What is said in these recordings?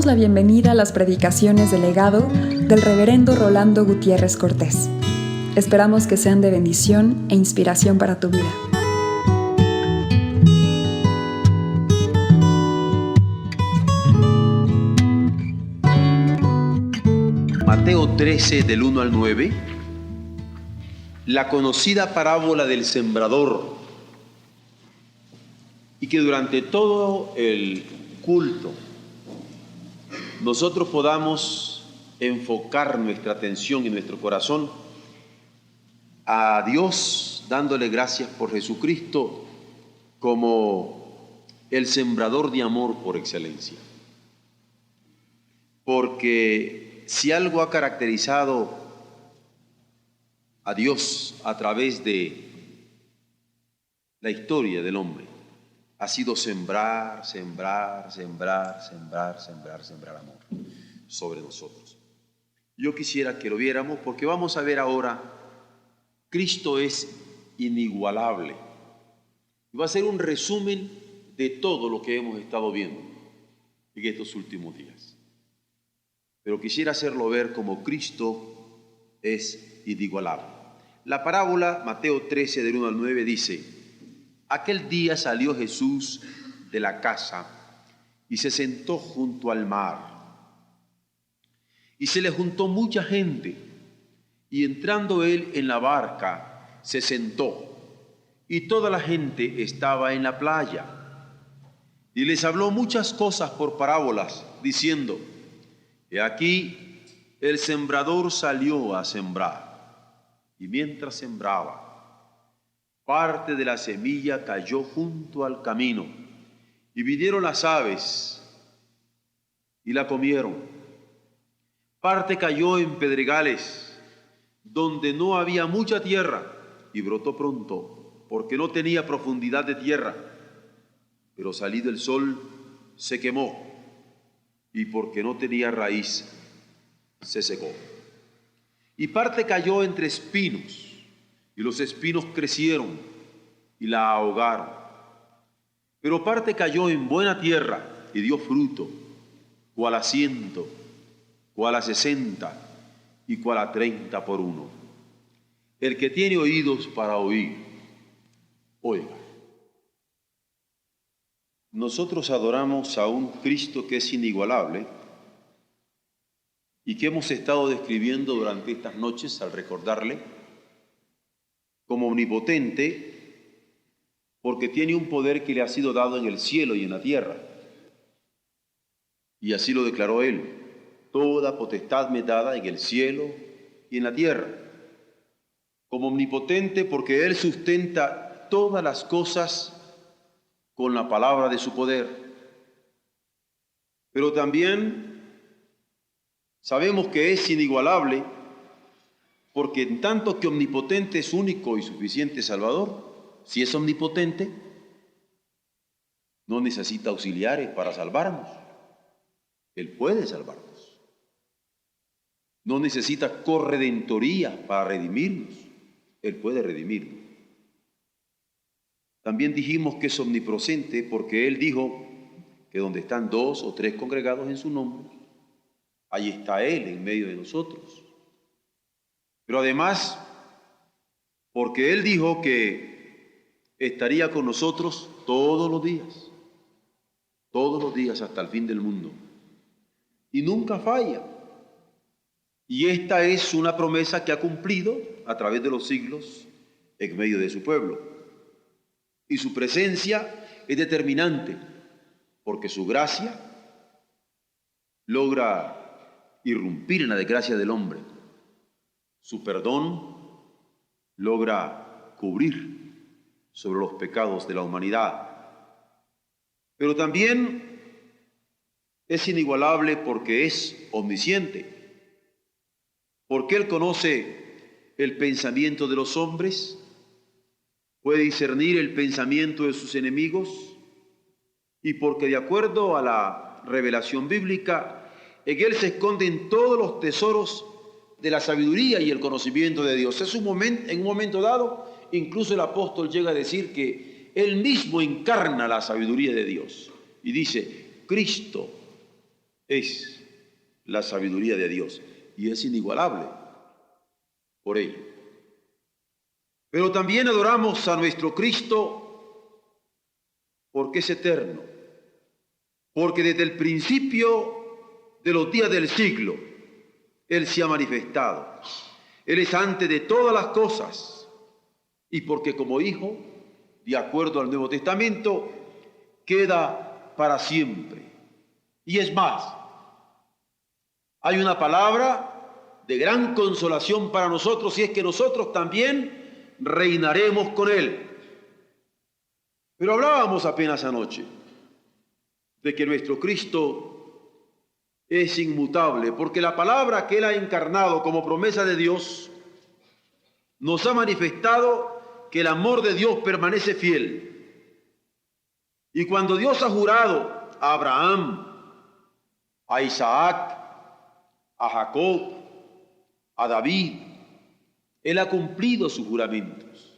la bienvenida a las predicaciones del legado del reverendo Rolando Gutiérrez Cortés. Esperamos que sean de bendición e inspiración para tu vida. Mateo 13, del 1 al 9, la conocida parábola del sembrador, y que durante todo el culto nosotros podamos enfocar nuestra atención y nuestro corazón a Dios, dándole gracias por Jesucristo como el sembrador de amor por excelencia. Porque si algo ha caracterizado a Dios a través de la historia del hombre, ha sido sembrar amor sobre nosotros. Yo quisiera que lo viéramos porque vamos a ver ahora, Cristo es inigualable. Y va a ser un resumen de todo lo que hemos estado viendo en estos últimos días. Pero quisiera hacerlo ver como Cristo es inigualable. La parábola, Mateo 13, del 1 al 9, dice: aquel día salió Jesús de la casa y se sentó junto al mar. Y se le juntó mucha gente, y entrando él en la barca, se sentó, y toda la gente estaba en la playa. Y les habló muchas cosas por parábolas, diciendo: he aquí, el sembrador salió a sembrar, y mientras sembraba, parte de la semilla cayó junto al camino, y vinieron las aves y la comieron. Parte cayó en pedregales, donde no había mucha tierra, y brotó pronto, porque no tenía profundidad de tierra. Pero salido el sol, se quemó, y porque no tenía raíz, se secó. Y parte cayó entre espinos, y los espinos crecieron y la ahogaron. Pero parte cayó en buena tierra y dio fruto, cual a 100, cual a 60 y cual a 30 por uno. El que tiene oídos para oír, oiga. Nosotros adoramos a un Cristo que es inigualable y que hemos estado describiendo durante estas noches al recordarle como omnipotente, porque tiene un poder que le ha sido dado en el cielo y en la tierra. Y así lo declaró él: toda potestad me es dada en el cielo y en la tierra. Como omnipotente, porque él sustenta todas las cosas con la palabra de su poder. Pero también sabemos que es inigualable, porque en tanto que omnipotente es único y suficiente Salvador, si es omnipotente, no necesita auxiliares para salvarnos. Él puede salvarnos. No necesita corredentoría para redimirnos. Él puede redimirnos. También dijimos que es omnipresente porque Él dijo que donde están 2 o 3 congregados en su nombre, ahí está Él en medio de nosotros. Pero además, porque Él dijo que estaría con nosotros todos los días hasta el fin del mundo. Y nunca falla. Y esta es una promesa que ha cumplido a través de los siglos en medio de su pueblo. Y su presencia es determinante, porque su gracia logra irrumpir en la desgracia del hombre. Su perdón logra cubrir sobre los pecados de la humanidad. Pero también es inigualable porque es omnisciente, porque Él conoce el pensamiento de los hombres, puede discernir el pensamiento de sus enemigos, y porque de acuerdo a la revelación bíblica, en Él se esconden todos los tesoros de la sabiduría y el conocimiento de Dios. En un momento dado, incluso el apóstol llega a decir que Él mismo encarna la sabiduría de Dios. Y dice: Cristo es la sabiduría de Dios y es inigualable por ello. Pero también adoramos a nuestro Cristo porque es eterno, porque desde el principio de los días del siglo Él se ha manifestado. Él es antes de todas las cosas y porque como Hijo, de acuerdo al Nuevo Testamento, queda para siempre. Y es más, hay una palabra de gran consolación para nosotros y es que nosotros también reinaremos con Él. Pero hablábamos apenas anoche de que nuestro Cristo es inmutable, porque la palabra que Él ha encarnado como promesa de Dios nos ha manifestado que el amor de Dios permanece fiel. Y cuando Dios ha jurado a Abraham, a Isaac, a Jacob, a David, Él ha cumplido sus juramentos.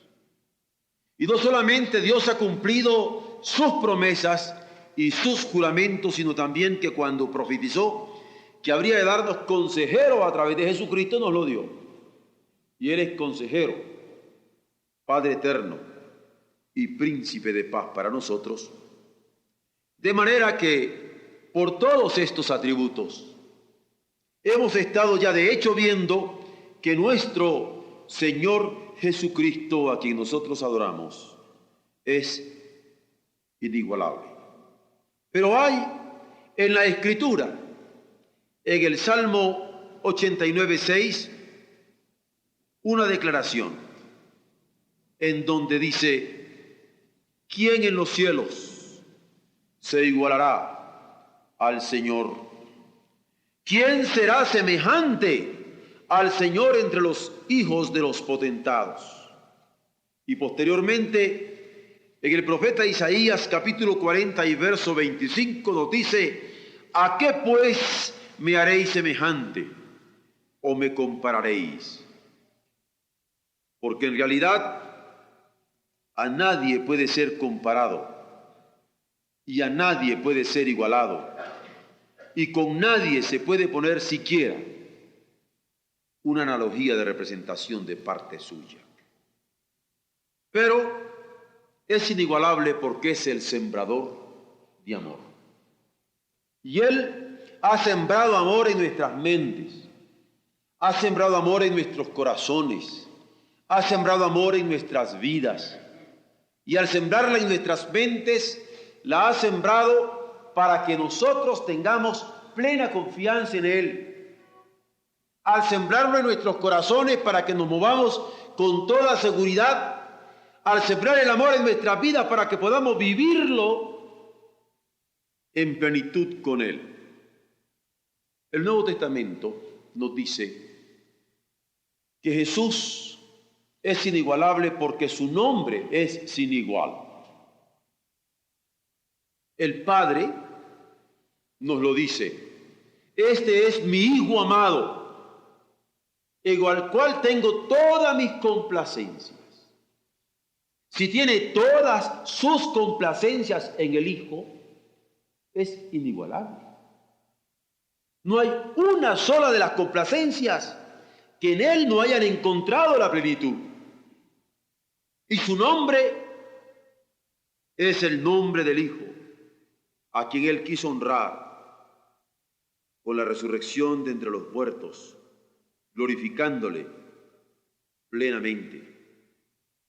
Y no solamente Dios ha cumplido sus promesas y sus juramentos, sino también que cuando profetizó que habría de darnos consejero a través de Jesucristo, nos lo dio. Y Él es consejero, Padre eterno y príncipe de paz para nosotros. De manera que por todos estos atributos hemos estado ya de hecho viendo que nuestro Señor Jesucristo, a quien nosotros adoramos, es inigualable. Pero hay en la Escritura, en el Salmo 89:6, una declaración en donde dice: ¿quién en los cielos se igualará al Señor? ¿Quién será semejante al Señor entre los hijos de los potentados? Y posteriormente, en el profeta Isaías capítulo 40 y verso 25 nos dice: ¿a qué pues me haréis semejante o me compararéis? Porque en realidad a nadie puede ser comparado y a nadie puede ser igualado y con nadie se puede poner siquiera una analogía de representación de parte suya. Pero es inigualable porque es el sembrador de amor. Y Él ha sembrado amor en nuestras mentes, ha sembrado amor en nuestros corazones, ha sembrado amor en nuestras vidas. Y al sembrarla en nuestras mentes, la ha sembrado para que nosotros tengamos plena confianza en Él. Al sembrarlo en nuestros corazones para que nos movamos con toda seguridad. Al sembrar el amor en nuestras vidas para que podamos vivirlo en plenitud con Él. El Nuevo Testamento nos dice que Jesús es inigualable porque su nombre es sin igual. El Padre nos lo dice: este es mi Hijo amado, en el cual tengo todas mis complacencias. Si tiene todas sus complacencias en el Hijo, es inigualable. No hay una sola de las complacencias que en Él no hayan encontrado la plenitud. Y su nombre es el nombre del Hijo, a quien Él quiso honrar con la resurrección de entre los muertos, glorificándole plenamente.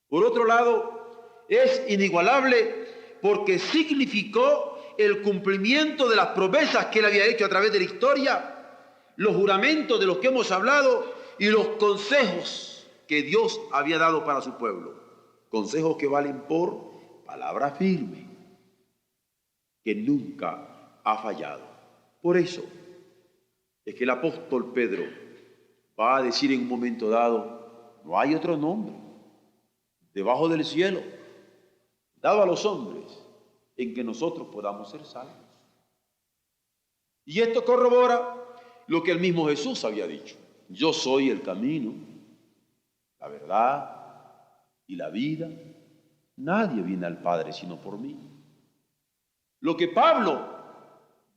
Por otro lado, es inigualable porque significó el cumplimiento de las promesas que Él había hecho a través de la historia, los juramentos de los que hemos hablado y los consejos que Dios había dado para su pueblo. Consejos que valen por palabra firme, que nunca ha fallado. Por eso es que el apóstol Pedro va a decir en un momento dado: no hay otro nombre debajo del cielo dado a los hombres en que nosotros podamos ser salvos. Y esto corrobora lo que el mismo Jesús había dicho: yo soy el camino, la verdad y la vida. Nadie viene al Padre sino por mí. Lo que Pablo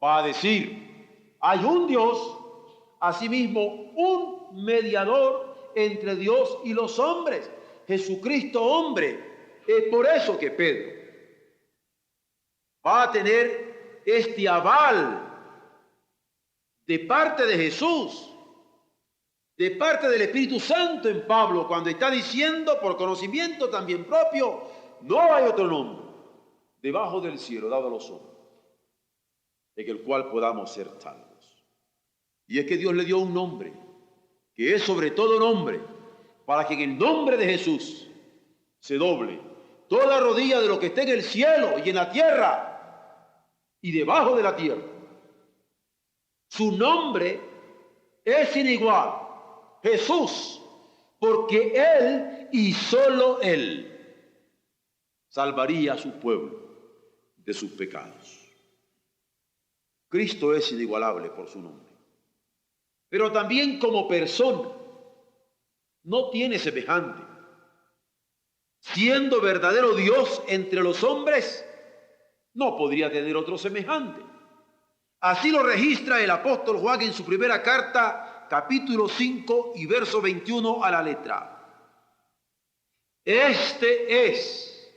va a decir hay un Dios, asimismo un mediador entre Dios y los hombres, Jesucristo hombre. Es por eso que Pedro va a tener este aval de parte de Jesús, de parte del Espíritu Santo en Pablo, cuando está diciendo por conocimiento también propio, no hay otro nombre debajo del cielo dado a los hombres en el cual podamos ser salvos. Y es que Dios le dio un nombre, que es sobre todo nombre, para que en el nombre de Jesús se doble toda rodilla de lo que esté en el cielo y en la tierra y debajo de la tierra. Su nombre es sin igual, Jesús, porque Él y solo Él salvaría a su pueblo de sus pecados. Cristo es inigualable por su nombre, pero también como persona no tiene semejante. Siendo verdadero Dios entre los hombres, no podría tener otro semejante. Así lo registra el apóstol Juan en su primera carta, capítulo 5 y verso 21 a la letra. Este es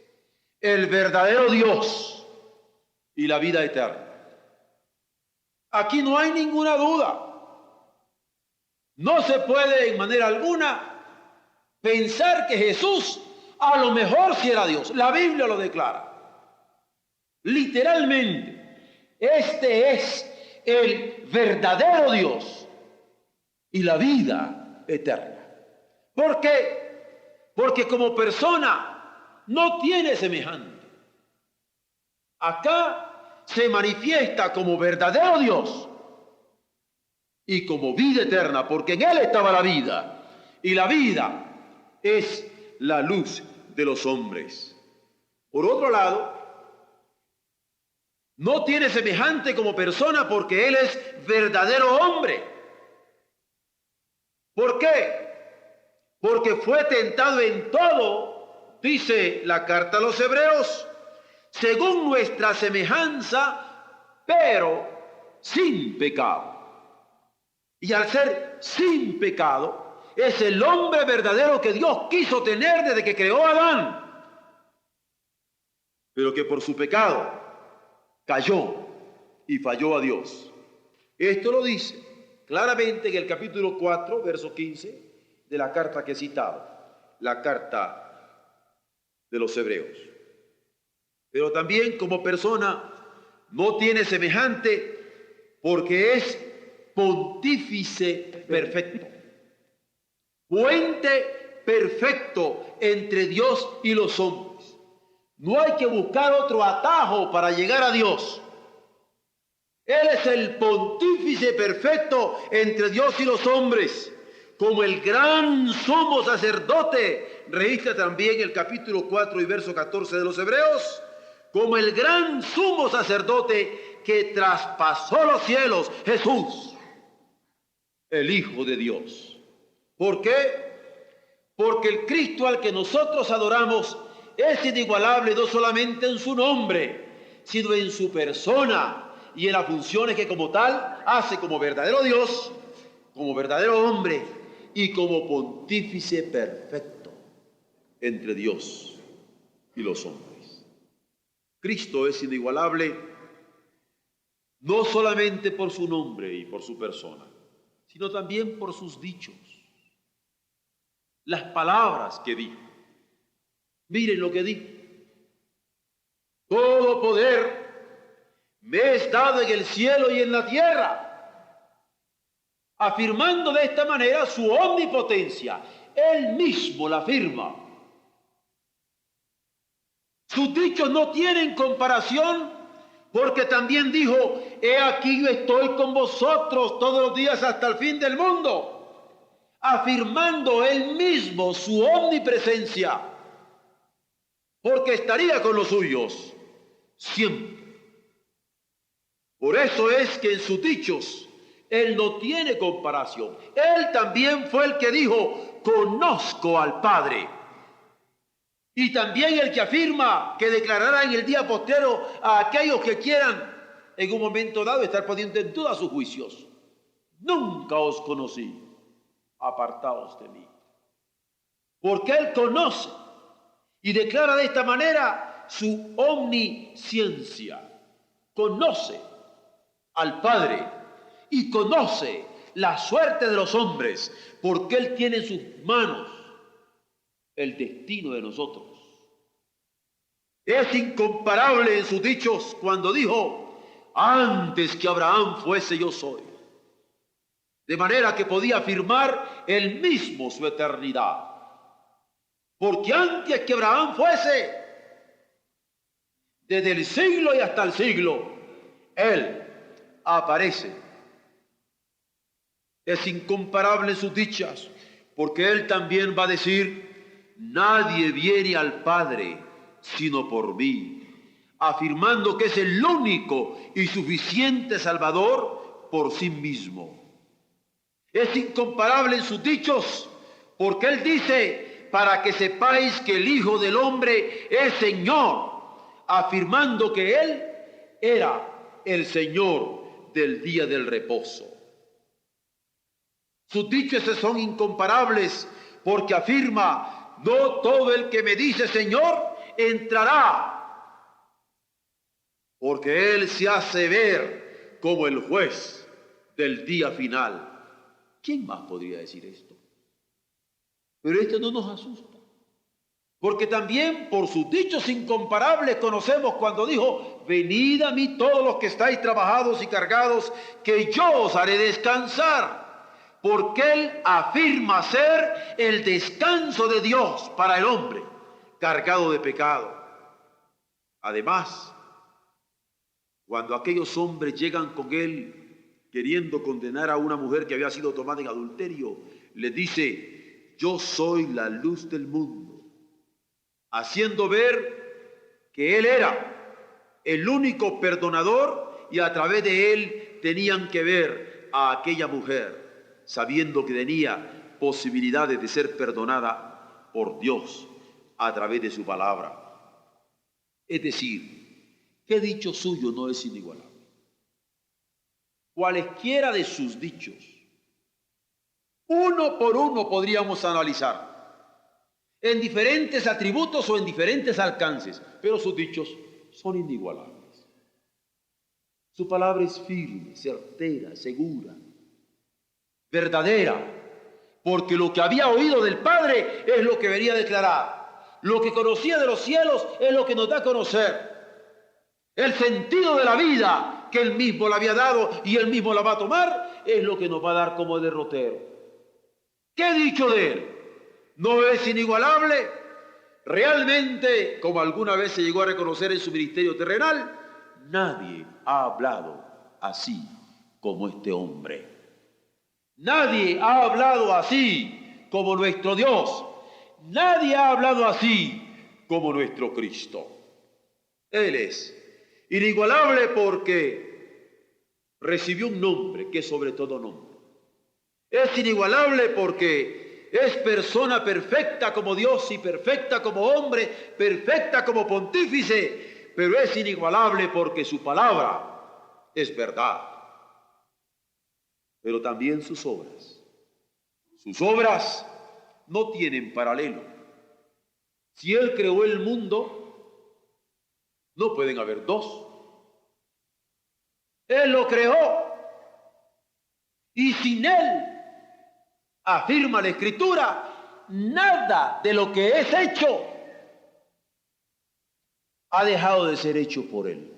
el verdadero Dios y la vida eterna. Aquí no hay ninguna duda. No se puede en manera alguna pensar que Jesús a lo mejor sí era Dios. La Biblia lo declara. Literalmente, este es el verdadero Dios y la vida eterna. ¿Por qué? Porque como persona no tiene semejante. Acá se manifiesta como verdadero Dios y como vida eterna, porque en Él estaba la vida, y la vida es la luz de los hombres. Por otro lado, no tiene semejante como persona porque Él es verdadero hombre. ¿Por qué? Porque fue tentado en todo, dice la carta a los Hebreos, según nuestra semejanza, pero sin pecado. Y al ser sin pecado, es el hombre verdadero que Dios quiso tener desde que creó a Adán, pero que por su pecado cayó y falló a Dios. Esto lo dice claramente en el capítulo 4, verso 15 de la carta que he citado, la carta de los Hebreos. Pero también como persona no tiene semejante porque es pontífice perfecto, puente perfecto entre Dios y los hombres. No hay que buscar otro atajo para llegar a Dios. Él es el pontífice perfecto entre Dios y los hombres, como el gran sumo sacerdote, registra también el capítulo 4 y verso 14 de los Hebreos, como el gran sumo sacerdote que traspasó los cielos, Jesús, el Hijo de Dios. ¿Por qué? Porque el Cristo al que nosotros adoramos es inigualable no solamente en su nombre, sino en su persona y en las funciones que como tal hace como verdadero Dios, como verdadero hombre y como pontífice perfecto entre Dios y los hombres. Cristo es inigualable no solamente por su nombre y por su persona, sino también por sus dichos, las palabras que dijo. Miren lo que dijo: todo poder me es dado en el cielo y en la tierra, afirmando de esta manera su omnipotencia. Él mismo la afirma. Sus dichos no tienen comparación, porque también dijo: he aquí yo estoy con vosotros todos los días hasta el fin del mundo, afirmando él mismo su omnipresencia, porque estaría con los suyos siempre. Por eso es que en sus dichos él no tiene comparación. Él también fue el que dijo: conozco al Padre. Y también el que afirma que declarará en el día postrero a aquellos que quieran en un momento dado estar poniendo en duda sus juicios. Nunca os conocí, apartaos de mí. Porque Él conoce y declara de esta manera su omnisciencia. Conoce al Padre y conoce la suerte de los hombres, porque Él tiene en sus manos el destino de nosotros. Es incomparable en sus dichos cuando dijo: antes que Abraham fuese, yo soy. De manera que podía afirmar él mismo su eternidad. Porque antes que Abraham fuese, desde el siglo y hasta el siglo, Él aparece. Es incomparable en sus dichas, porque Él también va a decir: nadie viene al Padre sino por mí, afirmando que es el único y suficiente Salvador por sí mismo. Es incomparable en sus dichos, porque Él dice: para que sepáis que el Hijo del Hombre es Señor, afirmando que Él era el Señor del día del reposo. Sus dichos son incomparables porque afirma: no todo el que me dice Señor entrará, porque Él se hace ver como el juez del día final. ¿Quién más podría decir esto? Pero esto no nos asusta, porque también por sus dichos incomparables conocemos cuando dijo: venid a mí todos los que estáis trabajados y cargados, que yo os haré descansar. Porque Él afirma ser el descanso de Dios para el hombre cargado de pecado. Además, cuando aquellos hombres llegan con Él queriendo condenar a una mujer que había sido tomada en adulterio, les dice: yo soy la luz del mundo, haciendo ver que Él era el único perdonador y a través de Él tenían que ver a aquella mujer, sabiendo que tenía posibilidades de ser perdonada por Dios a través de su palabra. Es decir, ¿qué dicho suyo no es inigualable? Cualesquiera de sus dichos, uno por uno podríamos analizar, en diferentes atributos o en diferentes alcances, pero sus dichos son inigualables. Su palabra es firme, certera, segura, verdadera, porque lo que había oído del Padre es lo que venía a declarar. Lo que conocía de los cielos es lo que nos da a conocer. El sentido de la vida que Él mismo le había dado y Él mismo la va a tomar es lo que nos va a dar como derrotero. ¿Qué he dicho de Él? ¿No es inigualable? Realmente, como alguna vez se llegó a reconocer en su ministerio terrenal, nadie ha hablado así como este hombre. Nadie ha hablado así como nuestro Dios. Nadie ha hablado así como nuestro Cristo. Él es inigualable porque recibió un nombre que es sobre todo nombre. Es inigualable porque es persona perfecta como Dios y perfecta como hombre, perfecta como pontífice, pero es inigualable porque su palabra es verdad. Pero también sus obras. Sus obras no tienen paralelo. Si Él creó el mundo, no pueden haber dos. Él lo creó y sin Él, afirma la Escritura, nada de lo que es hecho ha dejado de ser hecho por Él.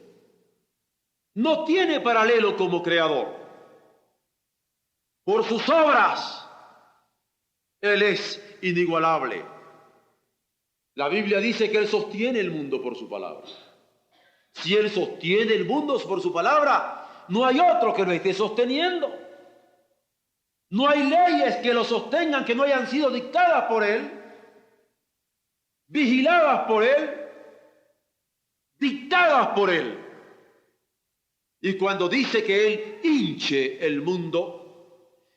No tiene paralelo como creador. Por sus obras, Él es inigualable. La Biblia dice que Él sostiene el mundo por su palabra. Si Él sostiene el mundo por su palabra, no hay otro que lo esté sosteniendo. No hay leyes que lo sostengan que no hayan sido dictadas por Él, vigiladas por Él, dictadas por Él. Y cuando dice que Él hinche el mundo,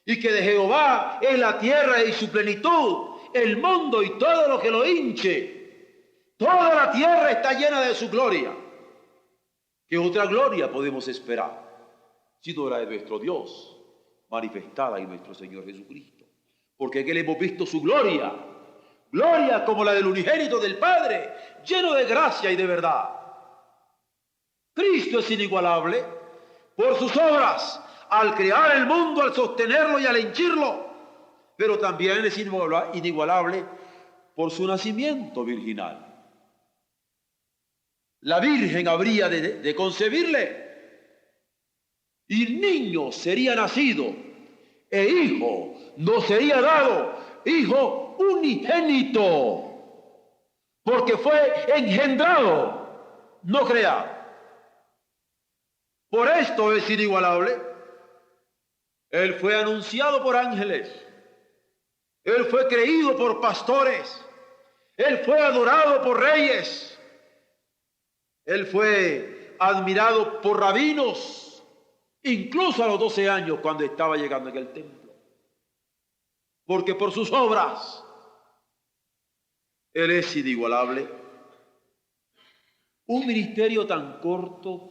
y que de Jehová es la tierra y su plenitud, el mundo y todo lo que lo hinche, toda la tierra está llena de su gloria. ¿Qué otra gloria podemos esperar sino la de nuestro Dios manifestada en nuestro Señor Jesucristo? Porque en Él hemos visto su gloria, gloria como la del unigénito del Padre, lleno de gracia y de verdad. Cristo es inigualable por sus obras, al crear el mundo, al sostenerlo y al henchirlo, pero también es inigualable por su nacimiento virginal. La Virgen habría de concebirle, y niño sería nacido, e hijo no sería dado, hijo unigénito, porque fue engendrado, no creado. Por esto es inigualable. Él fue anunciado por ángeles, Él fue creído por pastores, Él fue adorado por reyes, Él fue admirado por rabinos, incluso a los 12 años cuando estaba llegando en el templo. Porque por sus obras Él es inigualable. Un ministerio tan corto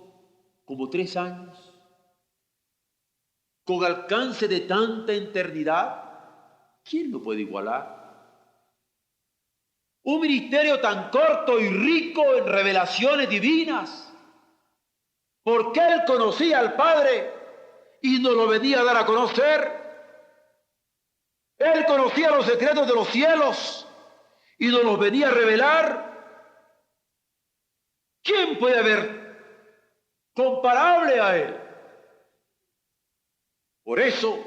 como 3 años, con alcance de tanta eternidad, ¿quién lo puede igualar? Un ministerio tan corto y rico en revelaciones divinas, porque Él conocía al Padre y nos lo venía a dar a conocer. Él conocía los secretos de los cielos y nos los venía a revelar. ¿Quién puede haber comparable a Él? Por eso,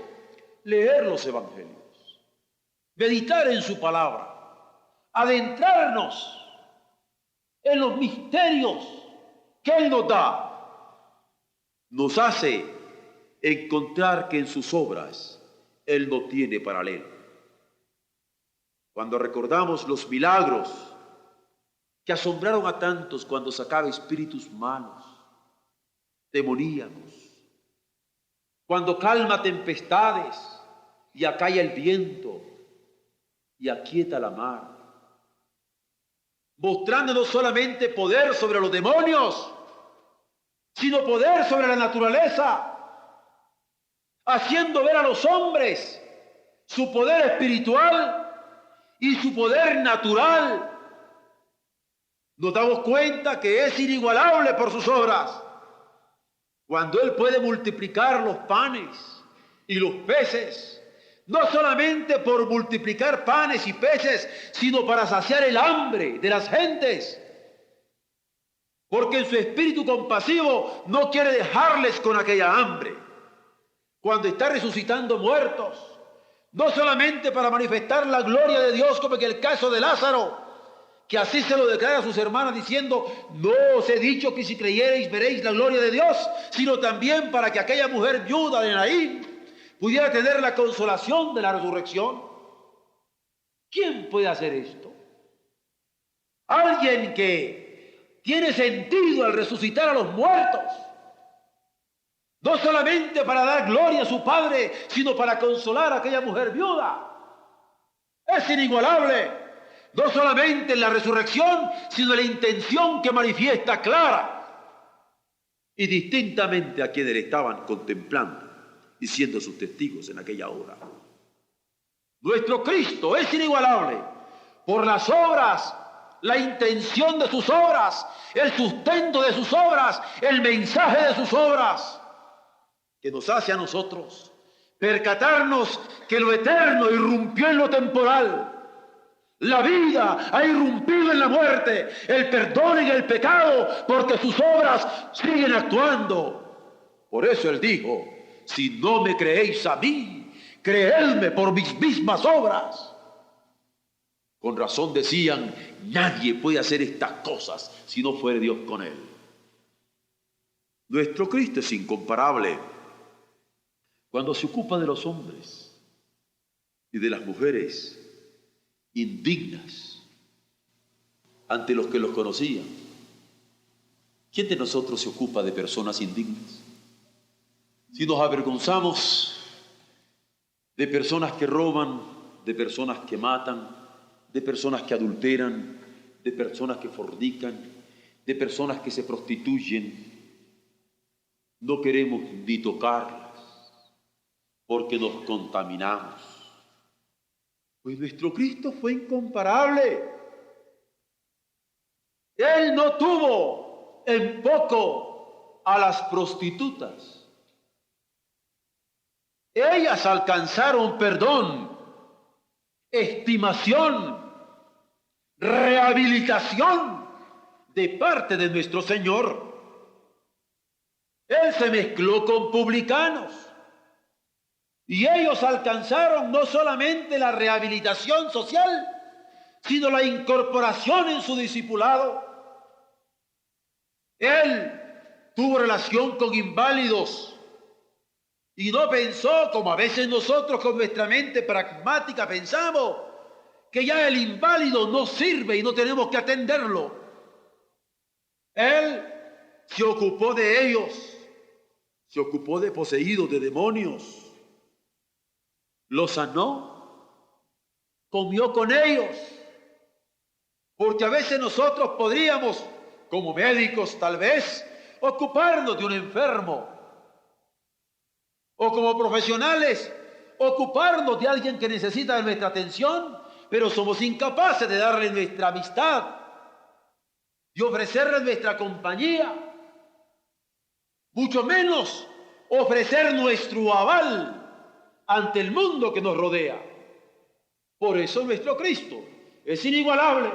leer los evangelios, meditar en su palabra, adentrarnos en los misterios que Él nos da, nos hace encontrar que en sus obras Él no tiene paralelo. Cuando recordamos los milagros que asombraron a tantos cuando sacaba espíritus malos, demoníacos, cuando calma tempestades y acalla el viento y aquieta la mar, mostrando no solamente poder sobre los demonios, sino poder sobre la naturaleza, haciendo ver a los hombres su poder espiritual y su poder natural. Nos damos cuenta que es inigualable por sus obras. Cuando Él puede multiplicar los panes y los peces, no solamente por multiplicar panes y peces, sino para saciar el hambre de las gentes. Porque en su espíritu compasivo no quiere dejarles con aquella hambre. Cuando está resucitando muertos, no solamente para manifestar la gloria de Dios, como en el caso de Lázaro, que así se lo declara a sus hermanas diciendo: no os he dicho que si creyereis veréis la gloria de Dios, sino también para que aquella mujer viuda de Naín pudiera tener la consolación de la resurrección. ¿Quién puede hacer esto? Alguien que tiene sentido al resucitar a los muertos, no solamente para dar gloria a su Padre, sino para consolar a aquella mujer viuda. Es inigualable. No solamente en la resurrección, sino en la intención que manifiesta clara y distintamente a quienes le estaban contemplando y siendo sus testigos en aquella hora. Nuestro Cristo es inigualable por las obras, la intención de sus obras, el sustento de sus obras, el mensaje de sus obras, que nos hace a nosotros percatarnos que lo eterno irrumpió en lo temporal. La vida ha irrumpido en la muerte, el perdón en el pecado, porque sus obras siguen actuando. Por eso Él dijo: si no me creéis a mí, creedme por mis mismas obras. Con razón decían: nadie puede hacer estas cosas si no fuere Dios con Él. Nuestro Cristo es incomparable cuando se ocupa de los hombres y de las mujeres indignas ante los que los conocían. ¿Quién de nosotros se ocupa de personas indignas? Si nos avergonzamos de personas que roban, de personas que matan, de personas que adulteran, de personas que fornican, de personas que se prostituyen, no queremos ni tocarlas porque nos contaminamos. Pues nuestro Cristo fue incomparable. Él no tuvo en poco a las prostitutas. Ellas alcanzaron perdón, estimación, rehabilitación de parte de nuestro Señor. Él se mezcló con publicanos y ellos alcanzaron no solamente la rehabilitación social, sino la incorporación en su discipulado. Él tuvo relación con inválidos y no pensó, como a veces nosotros con nuestra mente pragmática pensamos, que ya el inválido no sirve y no tenemos que atenderlo. Él se ocupó de ellos, se ocupó de poseídos, de demonios, los sanó, comió con ellos, porque a veces nosotros podríamos, como médicos tal vez, ocuparnos de un enfermo, o como profesionales, ocuparnos de alguien que necesita de nuestra atención, pero somos incapaces de darle nuestra amistad, de ofrecerle nuestra compañía, mucho menos ofrecer nuestro aval ante el mundo que nos rodea. Por eso nuestro Cristo es inigualable,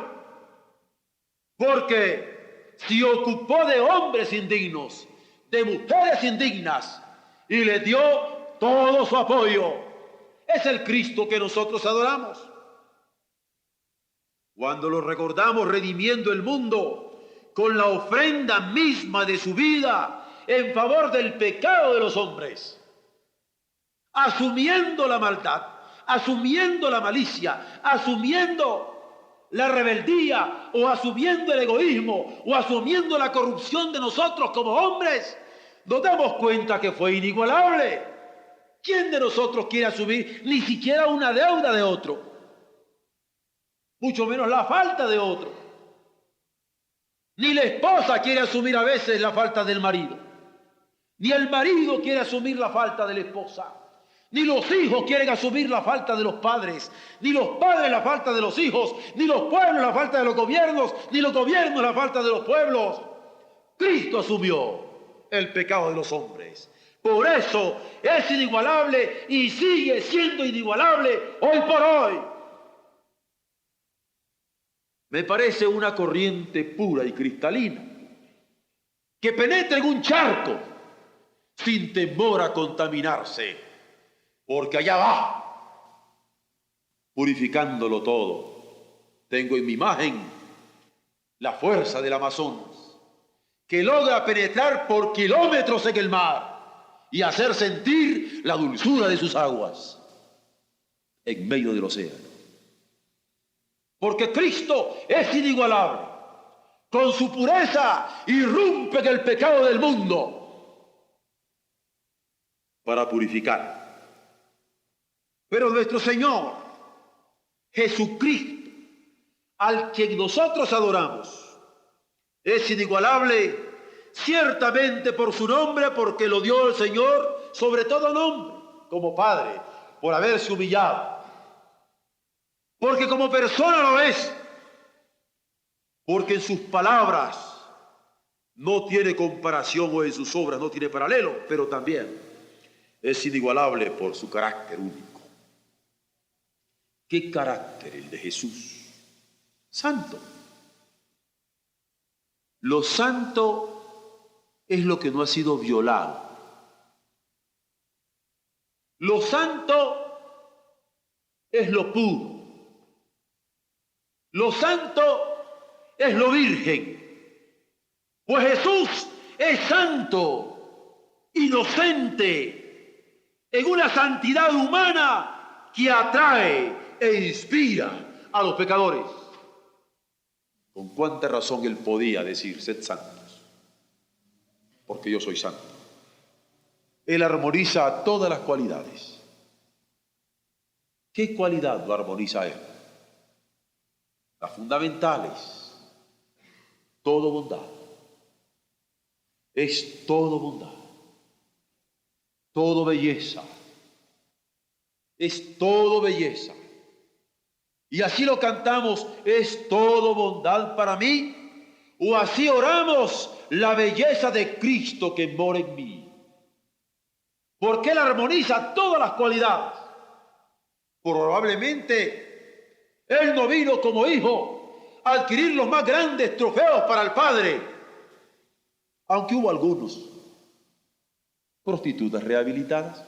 porque se ocupó de hombres indignos, de mujeres indignas, y les dio todo su apoyo. Es el Cristo que nosotros adoramos. Cuando lo recordamos redimiendo el mundo con la ofrenda misma de su vida en favor del pecado de los hombres, asumiendo la maldad, asumiendo la malicia, asumiendo la rebeldía, o asumiendo el egoísmo, o asumiendo la corrupción de nosotros como hombres, nos damos cuenta que fue inigualable. ¿Quién de nosotros quiere asumir ni siquiera una deuda de otro? Mucho menos la falta de otro. Ni la esposa quiere asumir a veces la falta del marido, ni el marido quiere asumir la falta de la esposa, ni los hijos quieren asumir la falta de los padres, ni los padres la falta de los hijos, ni los pueblos la falta de los gobiernos, ni los gobiernos la falta de los pueblos. Cristo asumió el pecado de los hombres. Por eso es inigualable y sigue siendo inigualable hoy por hoy. Me parece una corriente pura y cristalina que penetra en un charco sin temor a contaminarse, porque allá va purificándolo todo. Tengo en mi imagen la fuerza del Amazonas, que logra penetrar por kilómetros en el mar y hacer sentir la dulzura de sus aguas en medio del océano. Porque Cristo es inigualable. Con su pureza irrumpe en el pecado del mundo para purificar. Pero nuestro Señor Jesucristo, al que nosotros adoramos, es inigualable ciertamente por su nombre, porque lo dio el Señor sobre todo nombre, como Padre, por haberse humillado. Porque como persona lo es, porque en sus palabras no tiene comparación, o en sus obras no tiene paralelo, pero también es inigualable por su carácter único. ¿Qué carácter el de Jesús? Santo. Lo santo es lo que no ha sido violado. Lo santo es lo puro. Lo santo es lo virgen. Pues Jesús es santo, inocente, en una santidad humana que atrae e inspira a los pecadores. ¿Con cuánta razón él podía decir, sed santos, porque yo soy santo? Él armoniza todas las cualidades. ¿Qué cualidad lo armoniza él? Las fundamentales. Todo bondad. Es todo bondad. todo belleza. Es todo belleza. Y así lo cantamos, es todo bondad para mí. O así oramos, la belleza de Cristo que mora en mí. Porque Él armoniza todas las cualidades. Probablemente Él no vino como hijo a adquirir los más grandes trofeos para el Padre. Aunque hubo algunos. Prostitutas rehabilitadas.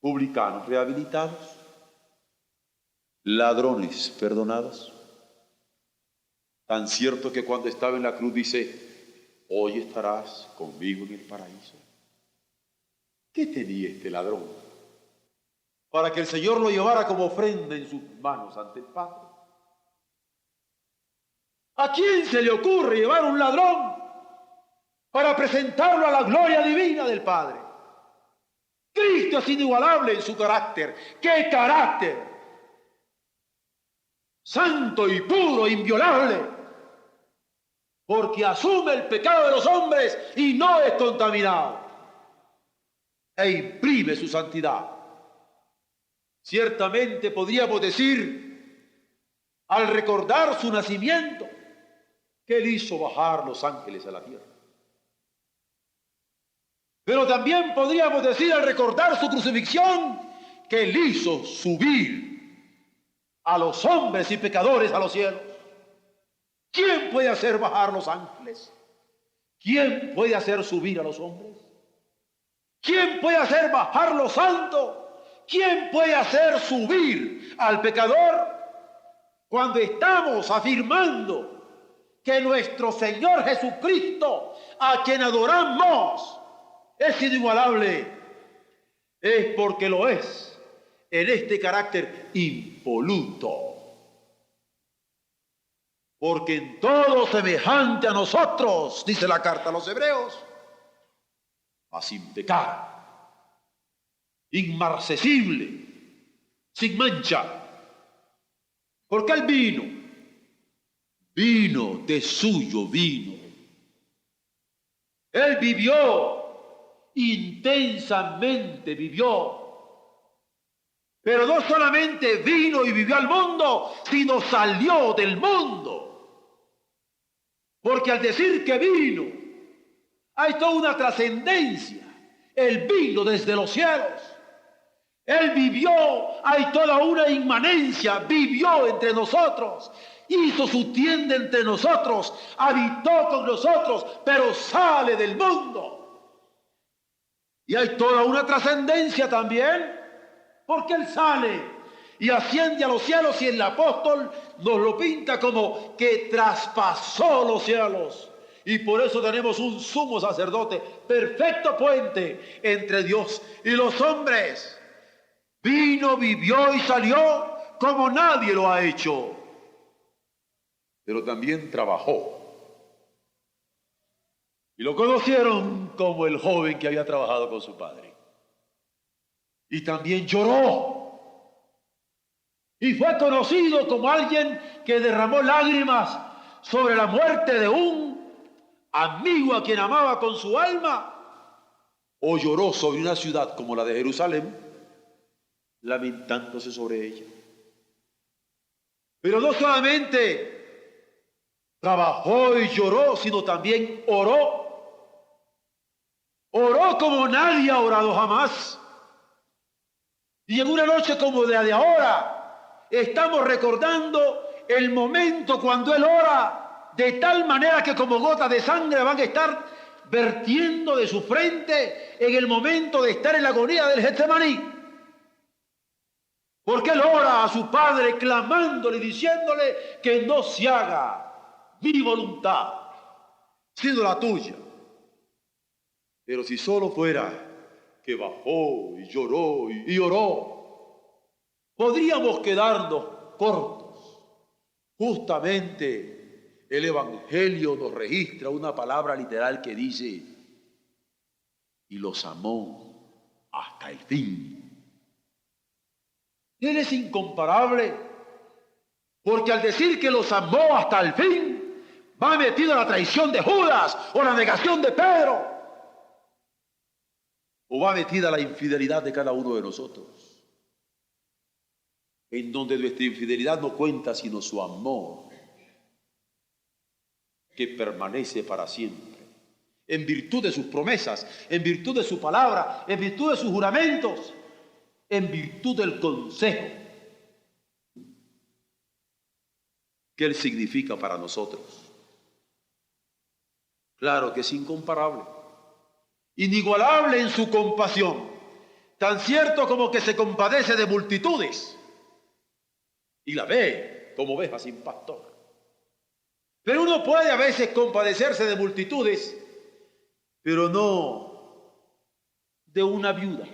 Publicanos rehabilitados. Ladrones perdonados. Tan cierto que cuando estaba en la cruz dice, hoy estarás conmigo en el paraíso. ¿Qué tenía este ladrón? Para que el Señor lo llevara como ofrenda en sus manos ante el Padre. ¿A quién se le ocurre llevar un ladrón para presentarlo a la gloria divina del Padre? Cristo es inigualable en su carácter. ¿Qué carácter? Santo y puro, inviolable. Porque asume el pecado de los hombres y no es contaminado. E imprime su santidad. Ciertamente podríamos decir, al recordar su nacimiento, que Él hizo bajar los ángeles a la tierra. Pero también podríamos decir, al recordar su crucifixión, que Él hizo subir a los hombres y pecadores a los cielos. ¿Quién puede hacer bajar los ángeles? ¿Quién puede hacer subir a los hombres? ¿Quién puede hacer bajar los santos? ¿Quién puede hacer subir al pecador? Cuando estamos afirmando que nuestro Señor Jesucristo, a quien adoramos, es inigualable, es porque lo es en este carácter impoluto. Porque en todo semejante a nosotros, dice la carta a los Hebreos, mas sin pecar, inmarcesible, sin mancha. Porque Él vino de suyo vino. Él vivió, intensamente vivió. Pero no solamente vino y vivió al mundo, sino salió del mundo. Porque al decir que vino, hay toda una trascendencia. Él vino desde los cielos. Él vivió, hay toda una inmanencia, vivió entre nosotros, hizo su tienda entre nosotros, habitó con nosotros, pero sale del mundo. Y hay toda una trascendencia también, porque Él sale y asciende a los cielos, y el apóstol nos lo pinta como que traspasó los cielos. Y por eso tenemos un sumo sacerdote, perfecto puente entre Dios y los hombres. Vino, vivió y salió como nadie lo ha hecho. Pero también trabajó. Y lo conocieron como el joven que había trabajado con su padre. Y también lloró. Y fue conocido como alguien que derramó lágrimas sobre la muerte de un amigo a quien amaba con su alma. O lloró sobre una ciudad como la de Jerusalén, lamentándose sobre ella. Pero no solamente trabajó y lloró, sino también oró. Oró como nadie ha orado jamás. Y en una noche como la de ahora, estamos recordando el momento cuando Él ora, de tal manera que como gotas de sangre van a estar vertiendo de su frente en el momento de estar en la agonía del Getsemaní. Porque Él ora a su Padre clamándole y diciéndole que no se haga mi voluntad, sino la tuya. Pero si solo fuera que bajó y lloró y oró, podríamos quedarnos cortos. Justamente el Evangelio nos registra una palabra literal que dice, y los amó hasta el fin. Él es incomparable, porque al decir que los amó hasta el fin, va metido en la traición de Judas o la negación de Pedro. ¿O va metida la infidelidad de cada uno de nosotros? En donde nuestra infidelidad no cuenta sino su amor, que permanece para siempre, en virtud de sus promesas, en virtud de su palabra, en virtud de sus juramentos, en virtud del consejo que Él significa para nosotros. Claro que es incomparable, inigualable en su compasión, tan cierto como que se compadece de multitudes y la ve como oveja sin pastor. Pero uno puede a veces compadecerse de multitudes, pero no de una viuda.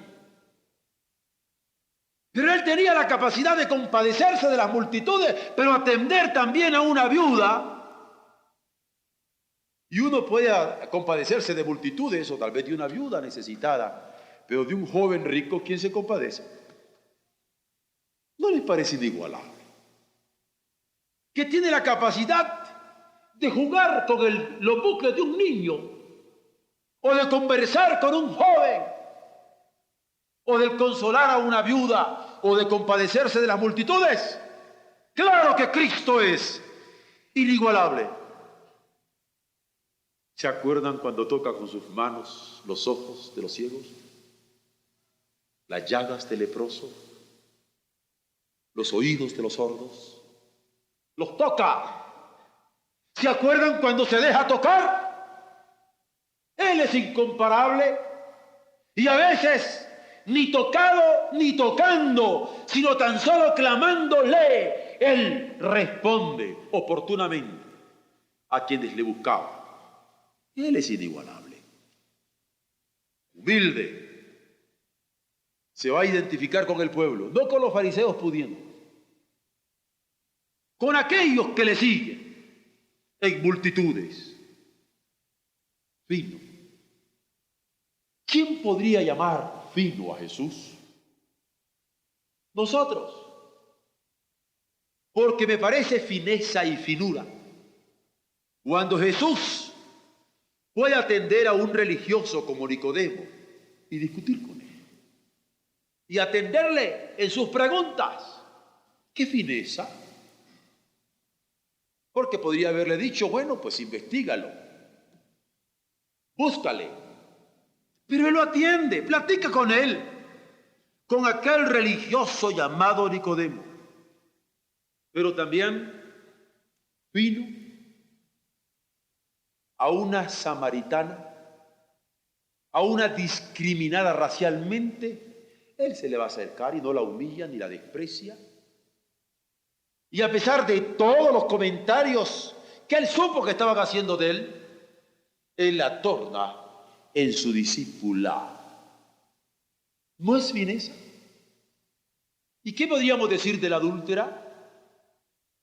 Pero él tenía la capacidad de compadecerse de las multitudes, pero atender también a una viuda. Y uno puede compadecerse de multitudes, o tal vez de una viuda necesitada, pero de un joven rico, ¿quién se compadece? ¿No les parece inigualable? Que tiene la capacidad de jugar con los bucles de un niño, o de conversar con un joven, o de consolar a una viuda, o de compadecerse de las multitudes. Claro que Cristo es inigualable. ¿Se acuerdan cuando toca con sus manos los ojos de los ciegos? Las llagas del leproso, los oídos de los sordos. Los toca. ¿Se acuerdan cuando se deja tocar? Él es incomparable y a veces ni tocado ni tocando, sino tan solo clamándole, Él responde oportunamente a quienes le buscaban. Él es inigualable, humilde, se va a identificar con el pueblo, no con los fariseos pudiendo, con aquellos que le siguen en multitudes. Fino. ¿Quién podría llamar fino a Jesús? Nosotros. Porque me parece fineza y finura cuando Jesús puede atender a un religioso como Nicodemo y discutir con él y atenderle en sus preguntas. ¡Qué fineza! Porque podría haberle dicho, bueno, pues investígalo, búscale. Pero él lo atiende, platica con él, con aquel religioso llamado Nicodemo. Pero también vino a una samaritana, a una discriminada racialmente. Él se le va a acercar y no la humilla ni la desprecia. Y a pesar de todos los comentarios que él supo que estaban haciendo de él la torna en su discípula. ¿No es fineza? ¿Y qué podríamos decir de la adúltera?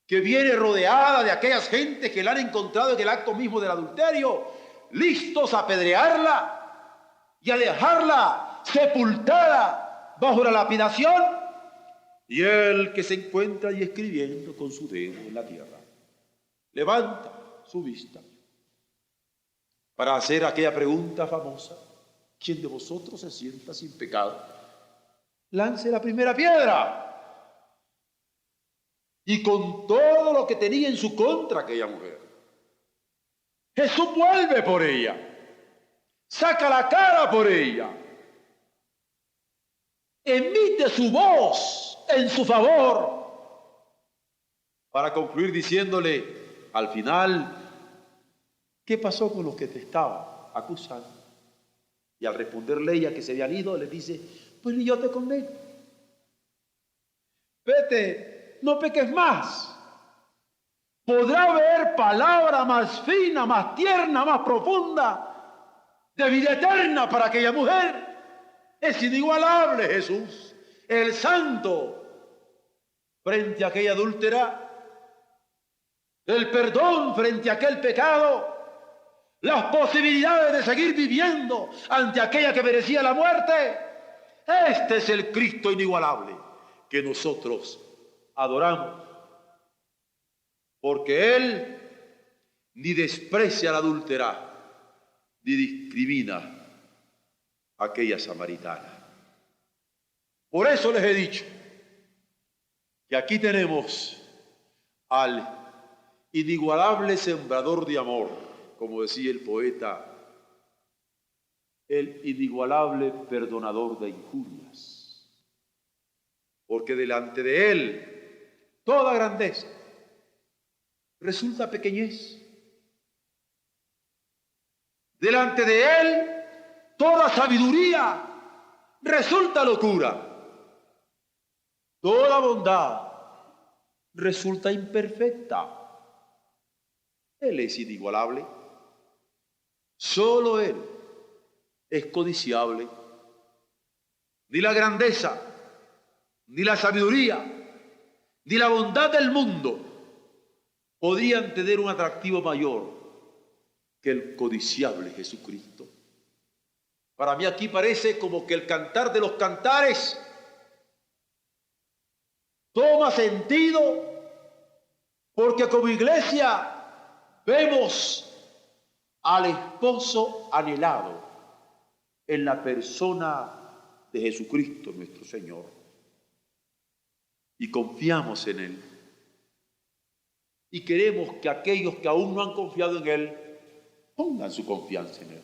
Que viene rodeada de aquellas gentes que la han encontrado en el acto mismo del adulterio, listos a apedrearla y a dejarla sepultada bajo la lapidación. Y él, que se encuentra ahí escribiendo con su dedo en la tierra, levanta su vista para hacer aquella pregunta famosa: ¿quién de vosotros se sienta sin pecado? Lance la primera piedra. Y con todo lo que tenía en su contra aquella mujer, Jesús vuelve por ella, saca la cara por ella, emite su voz en su favor, para concluir diciéndole al final: ¿qué pasó con los que te estaban acusando? Y al responderle ella que se habían ido, le dice: pues ni yo te condeno. Vete, no peques más. Podrá haber palabra más fina, más tierna, más profunda, de vida eterna para aquella mujer. Es inigualable Jesús, el santo, frente a aquella adúltera, el perdón frente a aquel pecado, las posibilidades de seguir viviendo ante aquella que merecía la muerte. Este es el Cristo inigualable que nosotros adoramos, porque Él ni desprecia a la adúltera, ni discrimina aquella samaritana. Por eso les he dicho que aquí tenemos al inigualable sembrador de amor, como decía el poeta, el inigualable perdonador de injurias, porque delante de él toda grandeza resulta pequeñez. Delante de él toda sabiduría resulta locura. Toda bondad resulta imperfecta. Él es inigualable. Solo Él es codiciable. Ni la grandeza, ni la sabiduría, ni la bondad del mundo podrían tener un atractivo mayor que el codiciable Jesucristo. Para mí aquí parece como que el cantar de los cantares toma sentido, porque como iglesia vemos al esposo anhelado en la persona de Jesucristo nuestro Señor y confiamos en Él. Y queremos que aquellos que aún no han confiado en Él pongan su confianza en Él.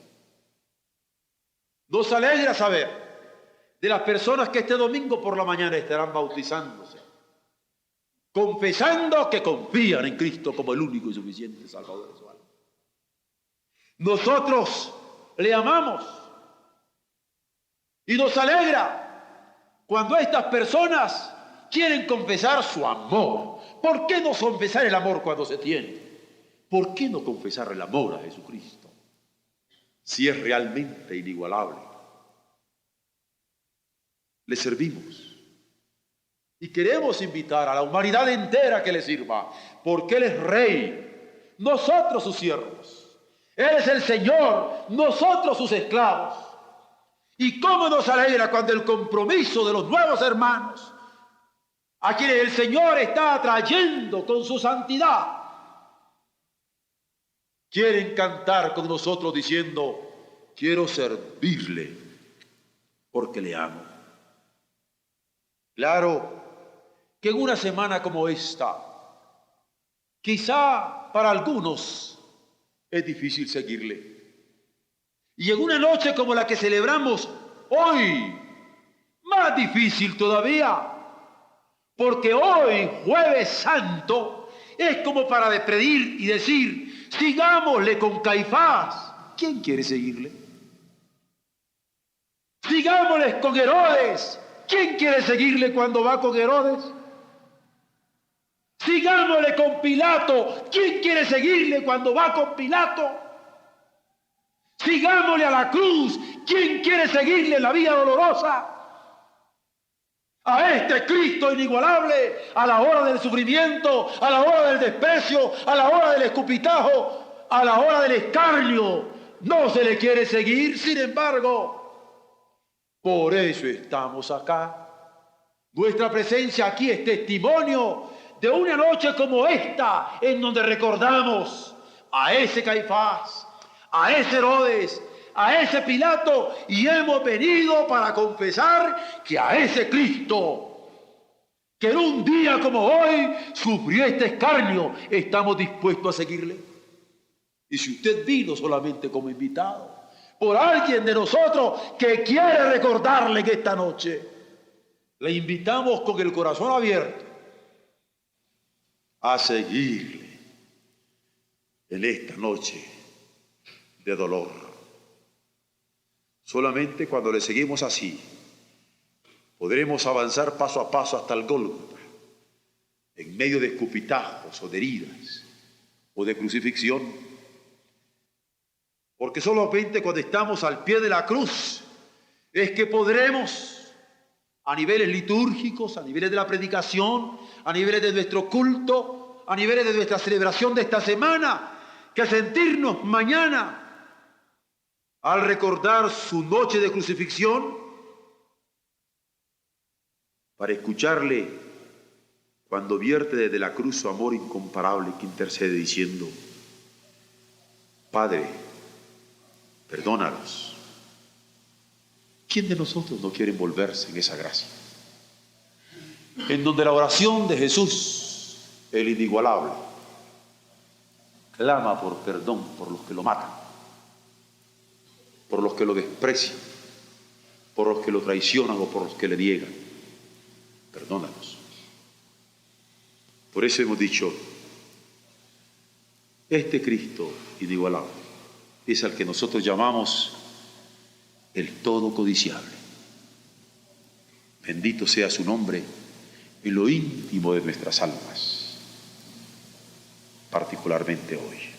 Nos alegra saber de las personas que este domingo por la mañana estarán bautizándose, confesando que confían en Cristo como el único y suficiente Salvador de su alma. Nosotros le amamos y nos alegra cuando estas personas quieren confesar su amor. ¿Por qué no confesar el amor cuando se tiene? ¿Por qué no confesar el amor a Jesucristo si es realmente inigualable? Le servimos. Y queremos invitar a la humanidad entera que le sirva, porque Él es Rey, nosotros sus siervos. Él es el Señor, nosotros sus esclavos. Y cómo nos alegra cuando el compromiso de los nuevos hermanos, a quienes el Señor está atrayendo con su santidad, quieren cantar con nosotros diciendo: quiero servirle porque le amo. Claro que en una semana como esta, quizá para algunos es difícil seguirle. Y en una noche como la que celebramos hoy, más difícil todavía, porque hoy, Jueves Santo, es como para despedir y decir: sigámosle con Caifás. ¿Quién quiere seguirle? Sigámosle con Herodes. ¿Quién quiere seguirle cuando va con Herodes? Sigámosle con Pilato. ¿Quién quiere seguirle cuando va con Pilato? Sigámosle a la cruz. ¿Quién quiere seguirle en la vía dolorosa? A este Cristo inigualable, a la hora del sufrimiento, a la hora del desprecio, a la hora del escupitajo, a la hora del escarnio, no se le quiere seguir. Sin embargo, por eso estamos acá. Nuestra presencia aquí es testimonio de una noche como esta, en donde recordamos a ese Caifás, a ese Herodes, a ese Pilato, y hemos venido para confesar que a ese Cristo, que en un día como hoy sufrió este escarnio, estamos dispuestos a seguirle. Y si usted vino solamente como invitado por alguien de nosotros que quiere recordarle que esta noche le invitamos con el corazón abierto a seguirle en esta noche de dolor. Solamente cuando le seguimos así, podremos avanzar paso a paso hasta el Gólgota, en medio de escupitajos o de heridas o de crucifixión. Porque solamente cuando estamos al pie de la cruz es que podremos, a niveles litúrgicos, a niveles de la predicación, a niveles de nuestro culto, a niveles de nuestra celebración de esta semana, que sentirnos mañana, al recordar su noche de crucifixión, para escucharle cuando vierte desde la cruz su amor incomparable que intercede diciendo: Padre, perdónalos, ¿Quién de nosotros no quiere envolverse en esa gracia? En donde la oración de Jesús, el inigualable, clama por perdón por los que lo matan, por los que lo desprecian, por los que lo traicionan o por los que le niegan. Perdónanos. Por eso hemos dicho, este Cristo inigualable es al que nosotros llamamos el todo codiciable. Bendito sea su nombre en lo íntimo de nuestras almas, particularmente hoy.